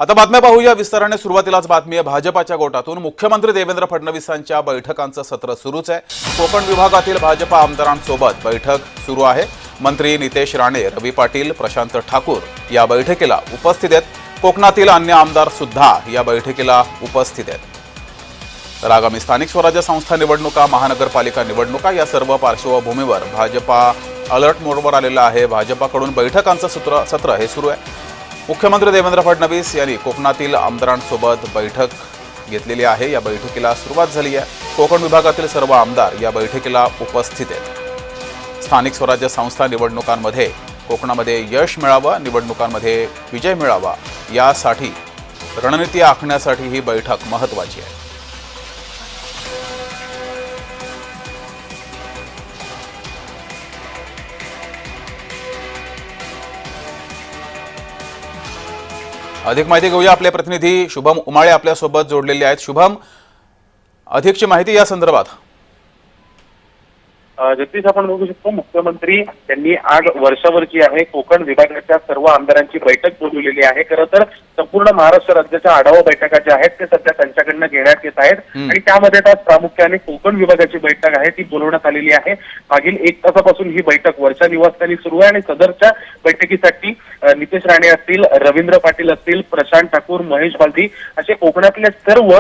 आता बातम्या पाहूया विस्ताराने। सुरुवातीलाच बातमी आहे भाजपाच्या गोटातून। मुख्यमंत्री देवेंद्र फडणवीसांच्या बैठकांचं सत्र सुरूच आहे। कोकण विभागातील भाजपा आमदारांसोबत बैठक सुरू आहे। मंत्री नितेश राणे, रवी पाटील, प्रशांत ठाकूर या बैठकीला उपस्थित आहेत। कोकणातील अन्य आमदार सुद्धा या बैठकीला उपस्थित आहेत। तर आगामी स्थानिक स्वराज्य संस्था निवडणुका, महानगरपालिका निवडणुका या सर्व पार्श्वभूमीवर भाजपा अलर्ट मोडवर आलेला आहे। भाजपाकडून बैठकांचं सत्र हे सुरू आहे। मुख्यमंत्री देवेंद्र फडणवीस यांनी कोकणातील आमदारांसोबत बैठक घेतलेली आहे। या बैठकीला सुरुवात झाली आहे। कोकण विभागातील सर्व आमदार या बैठकीला उपस्थित आहेत। स्थानिक स्वराज्य संस्था निवडणुकांमध्ये कोकणामध्ये यश मिळावं, निवडणुकांमध्ये विजय मिळावा यासाठी रणनीती आखण्यासाठी ही बैठक महत्त्वाची आहे। अधिक माहिती घेऊया। आपले प्रतिनिधी शुभम उमाळे आपल्या सोबत जोडलेले आहेत। शुभम, अधिकची माहिती या संदर्भात। जगदीश, आपण बघू शकतो मुख्यमंत्री त्यांनी आज वर्षावर जी आहे कोकण विभागाच्या सर्व आमदारांची बैठक बोलवलेली आहे। खरं तर संपूर्ण महाराष्ट्र राज्याच्या आढावा बैठका ज्या आहेत ते सध्या त्यांच्याकडनं घेण्यात येत आहेत आणि त्यामध्ये आज प्रामुख्याने कोकण विभागाची बैठक आहे ती बोलवण्यात आलेली आहे। मागील 1 तासापासून ही बैठक वर्षा निवासस्थानी सुरू आहे आणि सदरच्या बैठकीसाठी नितेश राणे असतील, रवींद्र पाटील असतील, प्रशांत ठाकूर, महेश बालदी असे कोकणातले सर्व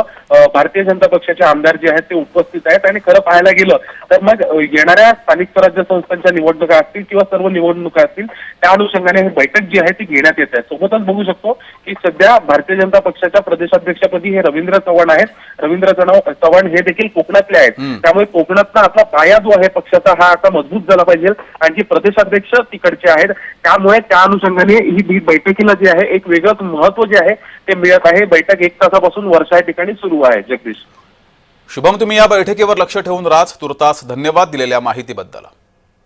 भारतीय जनता पक्षाचे आमदार जे आहेत ते उपस्थित आहेत। आणि खरं पाहायला गेलं तर मग येणाऱ्या स्थानिक स्वराज्य संस्थांच्या निवडणुका असतील किंवा सर्व निवडणुका असतील त्या अनुषंगाने ही बैठक जी आहे ती घेण्यात येत आहे। सोबतच बघू शकतो की सध्या भारतीय जनता पक्षाच्या प्रदेशाध्यक्षपदी हे रवींद्र चव्हाण आहेत। रवींद्र चव्हाण हे देखील कोकणातले आहेत, त्यामुळे कोकणातला आपला पाया जो आहे पक्षाचा हा आता मजबूत झाला पाहिजे आणि जे प्रदेशाध्यक्ष तिकडचे आहेत त्यामुळे त्या अनुषंगाने ही बैठकीला जे आहे एक वेगळंच महत्व जे आहे ते मिळत आहे। बैठक 1 तासापासून वर्षा या ठिकाणी सुरू आहे। जगदीश, शुभम, तुम्ही या बैठकीवर लक्ष ठेवून राज। तुर्तास धन्यवाद दिलेल्या माहितीबद्दल।